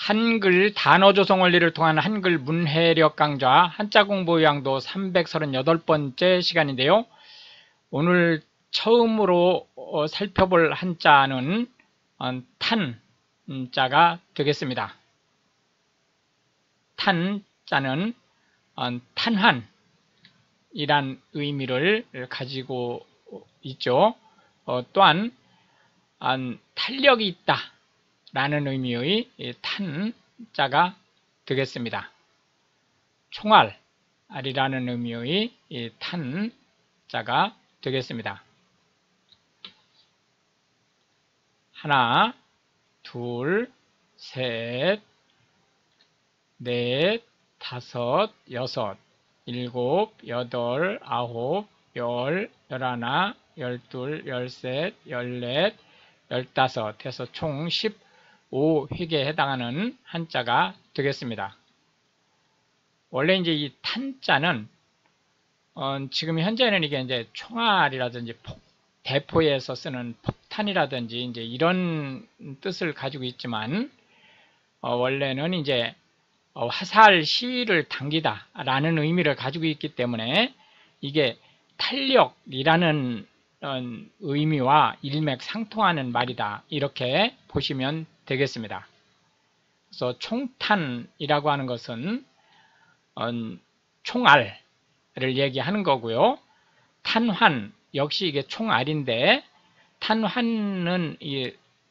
한글 단어 조성 원리를 통한 한글 문해력 강좌 한자 공부 요약도 338번째 시간인데요. 오늘 처음으로 살펴볼 한자는 탄자가 되겠습니다. 탄자는 탄환이란 의미를 가지고 있죠. 또한 탄력이 있다 라는 의미의 탄자가 되겠습니다. 총알이라는 의미의 탄자가 되겠습니다. 하나, 둘, 셋, 넷, 다섯, 여섯, 일곱, 여덟, 아홉, 열, 열하나, 열둘, 열셋, 열넷, 열다섯 해서 총 15획에 해당하는 한자가 되겠습니다. 원래 이제 이 탄자는 지금 현재는 이게 이제 총알이라든지 대포에서 쓰는 폭탄이라든지 이제 이런 뜻을 가지고 있지만 원래는 이제 화살 시위를 당기다 라는 의미를 가지고 있기 때문에 이게 탄력이라는 의미와 일맥상통하는 말이다 이렇게 보시면 되겠습니다. 그래서 총탄이라고 하는 것은 총알을 얘기하는 거고요. 탄환 역시 이게 총알인데 탄환은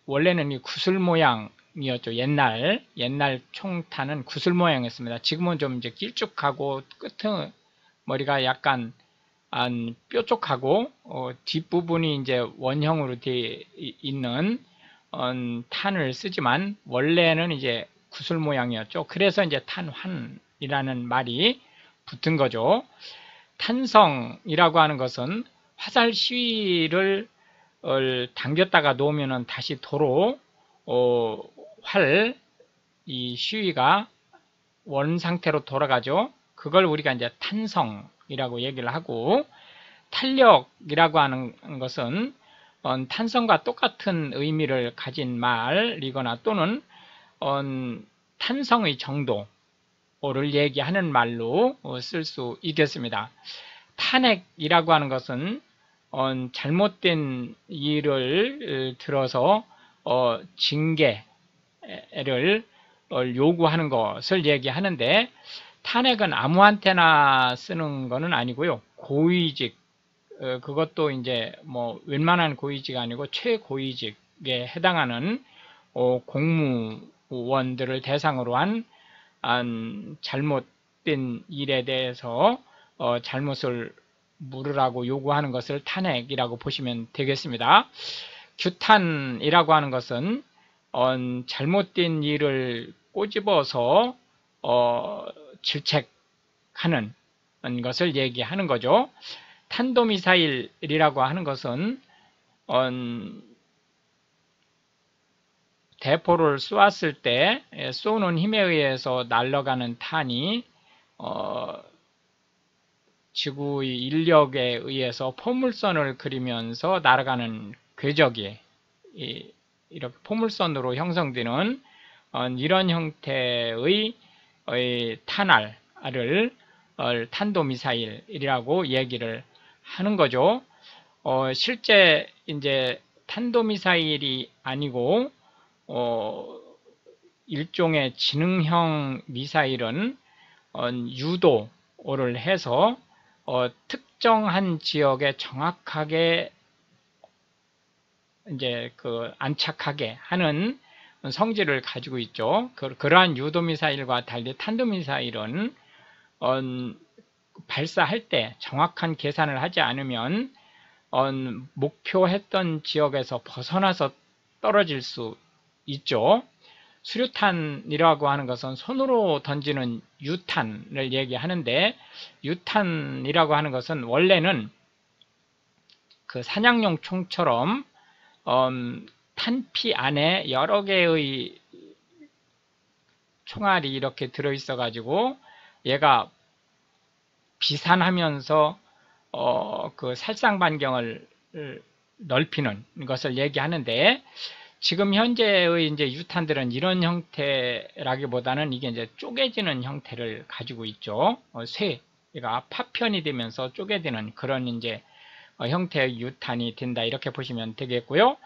원래는 이 구슬 모양이었죠. 옛날 총탄은 구슬 모양이었습니다. 지금은 좀 이제 길쭉하고 끝머리가 약간 뾰족하고 뒷부분이 이제 원형으로 되어 있는 탄을 쓰지만 원래는 이제 구슬 모양이었죠. 그래서 이제 탄환이라는 말이 붙은 거죠. 탄성이라고 하는 것은 화살 시위를 당겼다가 놓으면은 다시 도로 이 시위가 원 상태로 돌아가죠. 그걸 우리가 이제 탄성이라고 얘기를 하고, 탄력이라고 하는 것은 탄성과 똑같은 의미를 가진 말이거나 또는 탄성의 정도를 얘기하는 말로 쓸 수 있겠습니다. 탄핵이라고 하는 것은 잘못된 일을 들어서 징계를 요구하는 것을 얘기하는데, 탄핵은 아무한테나 쓰는 것은 아니고요. 고위직, 그것도 이제 뭐 웬만한 고위직이 아니고 최고위직에 해당하는 공무원들을 대상으로 한 잘못된 일에 대해서 잘못을 물으라고 요구하는 것을 탄핵이라고 보시면 되겠습니다. 규탄이라고 하는 것은 잘못된 일을 꼬집어서 질책하는 것을 얘기하는 거죠. 탄도미사일이라고 하는 것은 대포를 쏘았을 때 쏘는 힘에 의해서 날아가는 탄이 지구의 인력에 의해서 포물선을 그리면서 날아가는 궤적이 이렇게 포물선으로 형성되는 이런 형태의 탄알을 탄도미사일이라고 얘기를 하는 거죠. 실제 이제 탄도미사일이 아니고 일종의 지능형 미사일은 유도를 해서 특정한 지역에 정확하게 이제 안착하게 하는 성질을 가지고 있죠. 그러한 유도미사일과 달리 탄도미사일은 발사할 때 정확한 계산을 하지 않으면 목표했던 지역에서 벗어나서 떨어질 수 있죠. 수류탄이라고 하는 것은 손으로 던지는 유탄을 얘기하는데, 유탄이라고 하는 것은 원래는 그 사냥용 총처럼 탄피 안에 여러 개의 총알이 이렇게 들어있어 가지고 얘가 비산하면서 그 살상 반경을 넓히는 것을 얘기하는데, 지금 현재의 이제 유탄들은 이런 형태라기보다는 이게 이제 쪼개지는 형태를 가지고 있죠. 쇠가 파편이 되면서 쪼개지는 그런 이제 형태의 유탄이 된다 이렇게 보시면 되겠고요.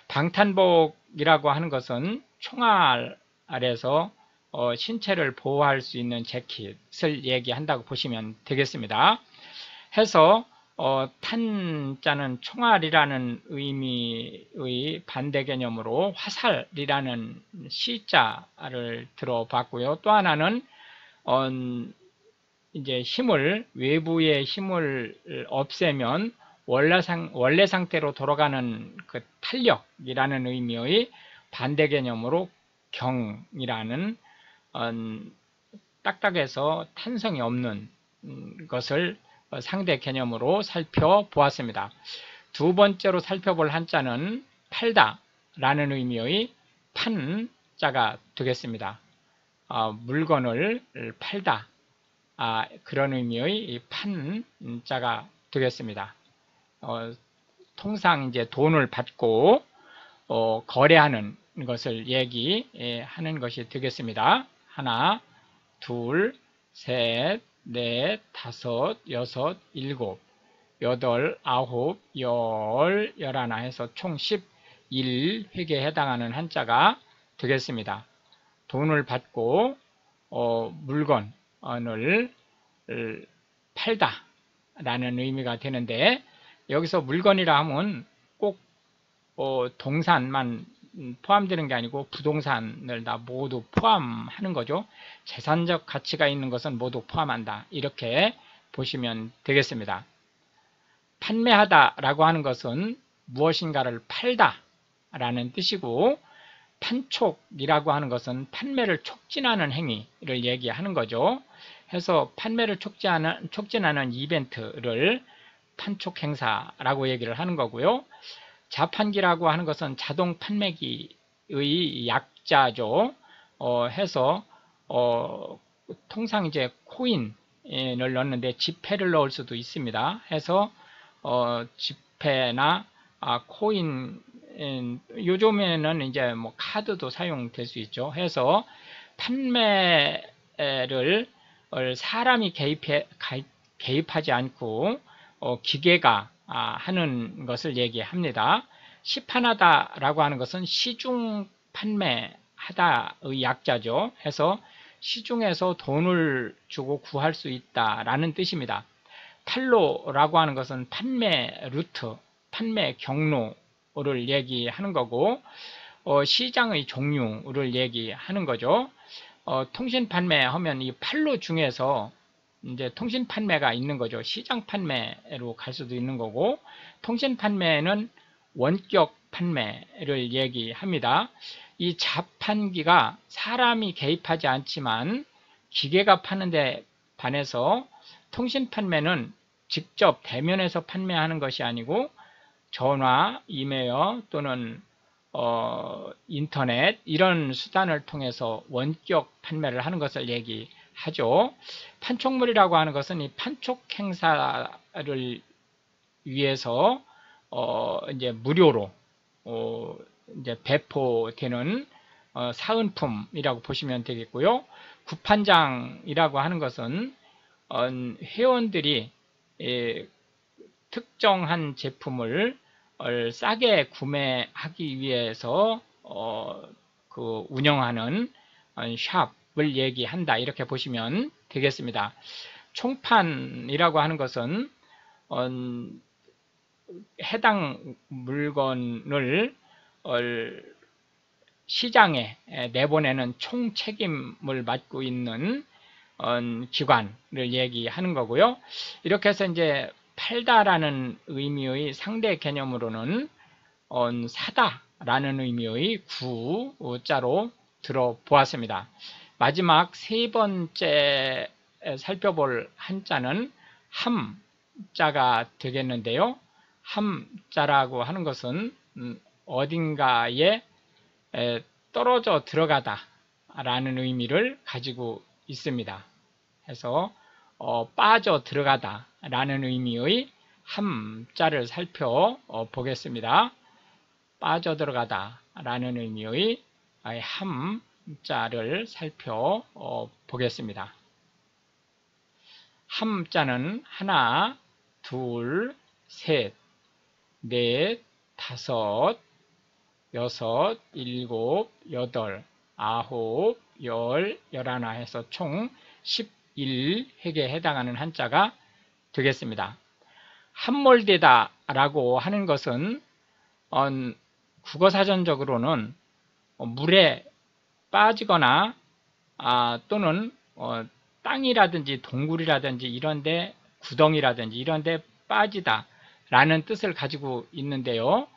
방탄복이라고 하는 것은 총알 아래서 신체를 보호할 수 있는 재킷을 얘기한다고 보시면 되겠습니다. 해서 탄자는 총알이라는 의미의 반대 개념으로 화살이라는 시자를 들어봤고요. 또 하나는 이제 외부의 힘을 없애면 원래 상태로 돌아가는 그 탄력이라는 의미의 반대 개념으로 경이라는 딱딱해서 탄성이 없는 것을 상대 개념으로 살펴보았습니다. 두 번째로 살펴볼 한자는 팔다 라는 의미의 판자가 되겠습니다. 물건을 팔다 그런 의미의 판자가 되겠습니다. 통상 이제 돈을 받고 거래하는 것을 얘기하는 것이 되겠습니다. 하나, 둘, 셋, 넷, 다섯, 여섯, 일곱, 여덟, 아홉, 열, 열하나 해서 총 11획에 해당하는 한자가 되겠습니다. 돈을 받고 물건을 팔다 라는 의미가 되는데, 여기서 물건이라 하면 꼭 동산만 포함되는 게 아니고 부동산을 다 모두 포함하는 거죠. 재산적 가치가 있는 것은 모두 포함한다 이렇게 보시면 되겠습니다. 판매하다 라고 하는 것은 무엇인가를 팔다 라는 뜻이고, 판촉이라고 하는 것은 판매를 촉진하는 행위를 얘기하는 거죠. 해서 판매를 촉진하는 이벤트를 판촉 행사라고 얘기를 하는 거고요. 자판기라고 하는 것은 자동 판매기의 약자죠. 해서 통상 이제 코인을 넣는데 지폐를 넣을 수도 있습니다. 해서 지폐나 코인, 요즘에는 이제 뭐 카드도 사용될 수 있죠. 해서 판매를 사람이 개입하지 않고 기계가 하는 것을 얘기합니다. 시판하다라고 하는 것은 시중 판매하다의 약자죠. 해서 시중에서 돈을 주고 구할 수 있다라는 뜻입니다. 판로라고 하는 것은 판매 루트, 판매 경로를 얘기하는 거고, 시장의 종류를 얘기하는 거죠. 통신 판매하면 이 판로 중에서 이제 통신 판매가 있는 거죠. 시장 판매로 갈 수도 있는 거고, 통신 판매는 원격 판매를 얘기합니다. 이 자판기가 사람이 개입하지 않지만 기계가 파는데 반해서 통신 판매는 직접 대면에서 판매하는 것이 아니고 전화, 이메일 또는 인터넷 이런 수단을 통해서 원격 판매를 하는 것을 얘기하죠. 판촉물이라고 하는 것은 이 판촉 행사를 위해서 이제 무료로 이제 배포되는 사은품이라고 보시면 되겠고요. 구판장이라고 하는 것은 회원들이 특정한 제품을 싸게 구매하기 위해서 운영하는 샵을 얘기한다 이렇게 보시면 되겠습니다. 총판이라고 하는 것은 해당 물건을 시장에 내보내는 총책임을 맡고 있는 기관을 얘기하는 거고요. 이렇게 해서 이제 팔다라는 의미의 상대 개념으로는 사다라는 의미의 구자로 들어보았습니다. 마지막 세 번째 살펴볼 한자는 함자가 되겠는데요. 함자라고 하는 것은 어딘가에 떨어져 들어가다 라는 의미를 가지고 있습니다. 해서 빠져 들어가다 라는 의미의 함자를 살펴보겠습니다. 빠져들어가다 라는 의미의 함자를 살펴보겠습니다. 함자는 하나, 둘, 셋, 넷, 다섯, 여섯, 일곱, 여덟, 아홉, 열, 열하나 해서 총 11획에 해당하는 한자가 되겠습니다. 함몰되다 라고 하는 것은 국어사전적으로는 물에 빠지거나 또는 땅이라든지 동굴이라든지 이런데 구덩이라든지 이런데 빠지다 라는 뜻을 가지고 있는데요.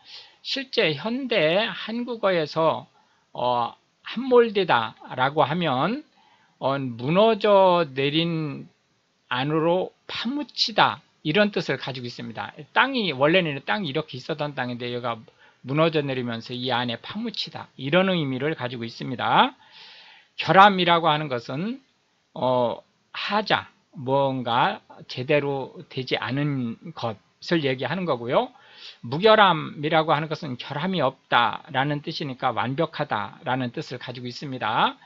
실제 현대 한국어에서 함몰되다 라고 하면 무너져 내린 안으로 파묻히다 이런 뜻을 가지고 있습니다. 땅이 원래는 땅이 이렇게 있었던 땅인데 여기가 무너져 내리면서 이 안에 파묻히다 이런 의미를 가지고 있습니다. 결함이라고 하는 것은 하자 뭔가 제대로 되지 않은 것을 얘기하는 거고요. 무결함이라고 하는 것은 결함이 없다라는 뜻이니까 완벽하다라는 뜻을 가지고 있습니다.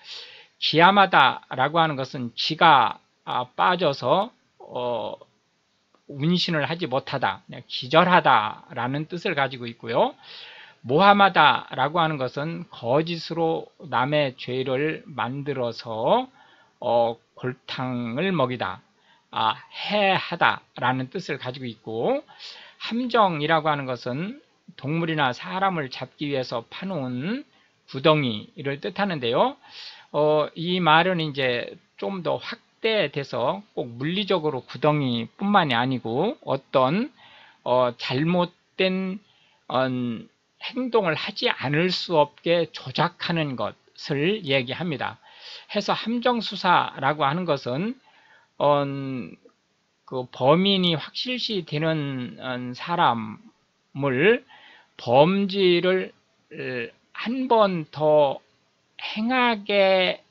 기함하다라고 하는 것은 기가 빠져서 운신을 하지 못하다, 기절하다라는 뜻을 가지고 있고요. 모함하다라고 하는 것은 거짓으로 남의 죄를 만들어서 골탕을 먹이다, 해하다라는 뜻을 가지고 있고, 함정이라고 하는 것은 동물이나 사람을 잡기 위해서 파놓은 구덩이를 뜻하는데요. 이 말은 이제 좀 더 확대돼서 꼭 물리적으로 구덩이뿐만이 아니고 어떤 잘못된 행동을 하지 않을 수 없게 조작하는 것을 얘기합니다. 해서 함정수사라고 하는 것은 그 범인이 확실시 되는 사람을 범죄를 한 번 더 행하게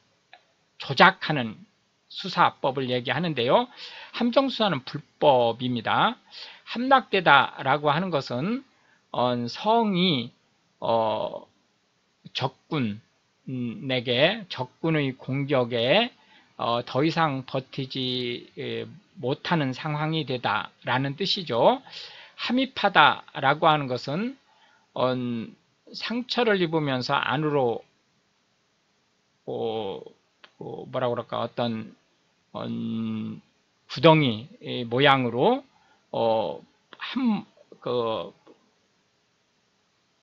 조작하는 수사법을 얘기하는데요. 함정수사는 불법입니다. 함락되다라고 하는 것은 성이 적군의 공격에 더 이상 버티지 못하는 상황이 되다라는 뜻이죠. 함입하다라고 하는 것은 상처를 입으면서 안으로 뭐라고 그럴까 어떤 구덩이 모양으로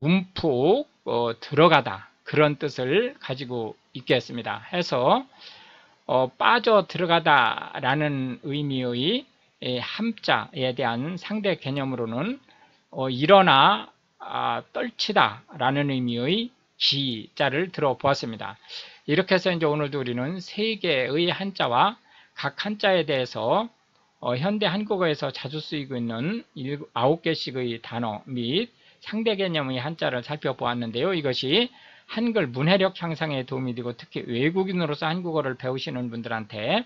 움푹 들어가다 그런 뜻을 가지고 있겠습니다. 해서 빠져 들어가다라는 의미의 함자에 대한 상대 개념으로는 일어나 떨치다라는 의미의 기자를 들어보았습니다. 이렇게 해서 이제 오늘도 우리는 3개의 한자와 각 한자에 대해서 현대 한국어에서 자주 쓰이고 있는 9개씩의 단어 및 상대 개념의 한자를 살펴보았는데요. 이것이 한글 문해력 향상에 도움이 되고 특히 외국인으로서 한국어를 배우시는 분들한테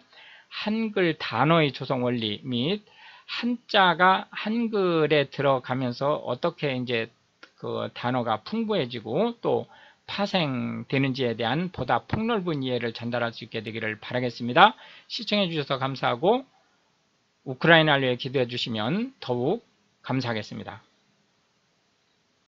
한글 단어의 조성 원리 및 한자가 한글에 들어가면서 어떻게 이제 그 단어가 풍부해지고 또 파생되는지에 대한 보다 폭넓은 이해를 전달할 수 있게 되기를 바라겠습니다. 시청해 주셔서 감사하고 우크라이나를 위해 기도해 주시면 더욱 감사하겠습니다.